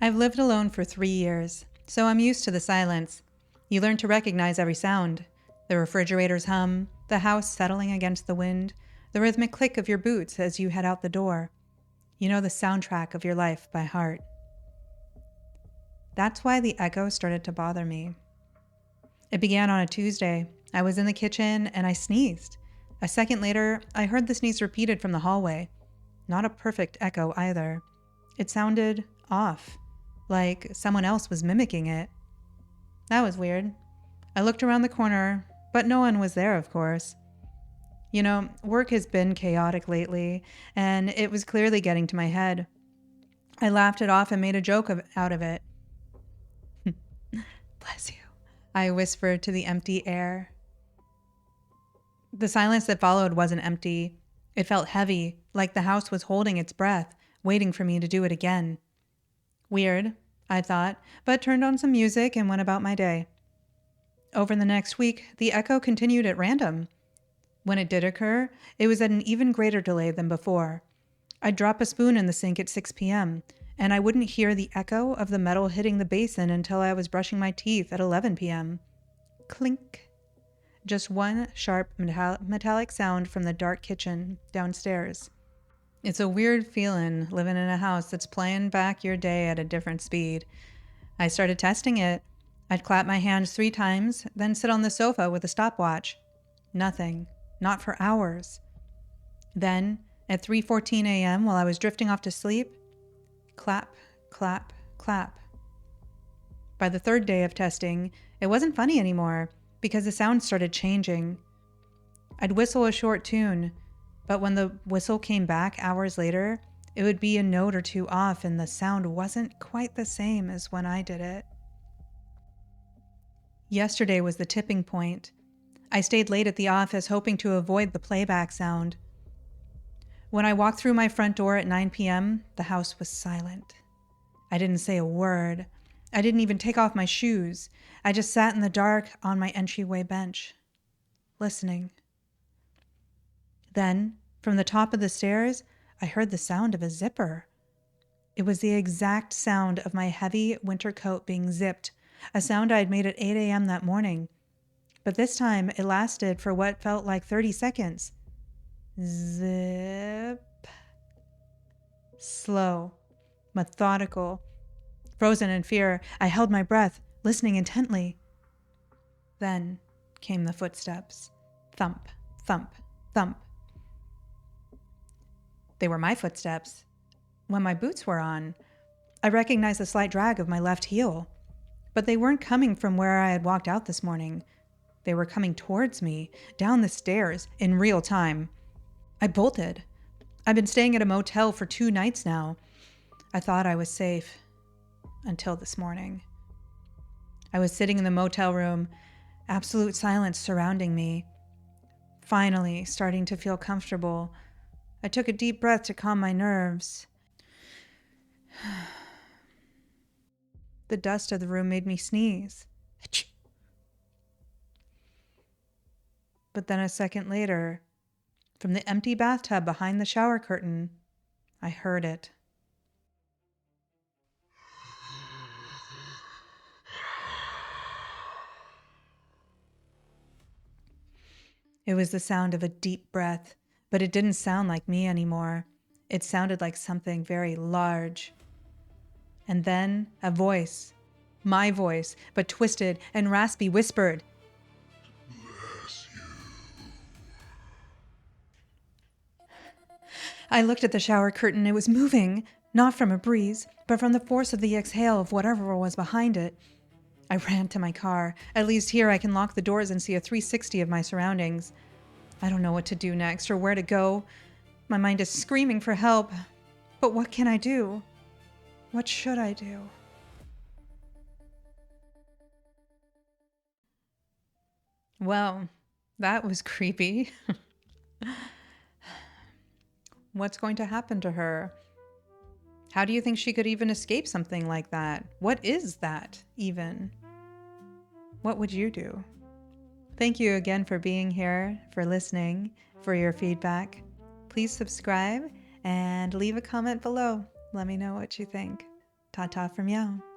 I've lived alone for 3 years, so I'm used to the silence. You learn to recognize every sound. The refrigerator's hum, the house settling against the wind, the rhythmic click of your boots as you head out the door. You know the soundtrack of your life by heart. That's why the echo started to bother me. It began on a Tuesday. I was in the kitchen and I sneezed. A second later, I heard the sneeze repeated from the hallway. Not a perfect echo either. It sounded off, like someone else was mimicking it. That was weird. I looked around the corner, but no one was there, of course. You know, work has been chaotic lately, and it was clearly getting to my head. I laughed it off and made a joke out of it. Bless you, I whispered to the empty air. The silence that followed wasn't empty. It felt heavy, like the house was holding its breath, waiting for me to do it again. Weird, I thought, but turned on some music and went about my day. Over the next week, the echo continued at random. When it did occur, it was at an even greater delay than before. I'd drop a spoon in the sink at 6 p.m., and I wouldn't hear the echo of the metal hitting the basin until I was brushing my teeth at 11 p.m. Clink. Just one sharp metallic sound from the dark kitchen downstairs. It's a weird feeling living in a house that's playing back your day at a different speed. I started testing it. I'd clap my hands 3 times, then sit on the sofa with a stopwatch. Nothing. Not for hours. Then, at 3:14 a.m., while I was drifting off to sleep, clap, clap, clap. By the 3rd day of testing, it wasn't funny anymore because the sound started changing. I'd whistle a short tune, but when the whistle came back hours later, it would be a note or two off and the sound wasn't quite the same as when I did it. Yesterday was the tipping point. I stayed late at the office hoping to avoid the playback sound. When I walked through my front door at 9 p.m., the house was silent. I didn't say a word. I didn't even take off my shoes. I just sat in the dark on my entryway bench, listening. Then, from the top of the stairs, I heard the sound of a zipper. It was the exact sound of my heavy winter coat being zipped, a sound I had made at 8 a.m. that morning. But this time, it lasted for what felt like 30 seconds. Zip. Slow, methodical. Frozen in fear, I held my breath, listening intently. Then came the footsteps. Thump, thump, thump. They were my footsteps. When my boots were on, I recognized the slight drag of my left heel. But they weren't coming from where I had walked out this morning. They were coming towards me, down the stairs, in real time. I bolted. I've been staying at a motel for 2 nights now. I thought I was safe. Until this morning. I was sitting in the motel room, absolute silence surrounding me. Finally, starting to feel comfortable. I took a deep breath to calm my nerves. The dust of the room made me sneeze. But then a second later, from the empty bathtub behind the shower curtain, I heard it. It was the sound of a deep breath, but it didn't sound like me anymore. It sounded like something very large. And then a voice, my voice, but twisted and raspy, whispered, Bless you. I looked at the shower curtain. It was moving, not from a breeze, but from the force of the exhale of whatever was behind it. I ran to my car. At least here I can lock the doors and see a 360 of my surroundings. I don't know what to do next or where to go. My mind is screaming for help. But what can I do? What should I do? Well, that was creepy. What's going to happen to her? How do you think she could even escape something like that? What is that, even? What would you do? Thank you again for being here, for listening, for your feedback. Please subscribe and leave a comment below. Let me know what you think. Ta ta from Yao.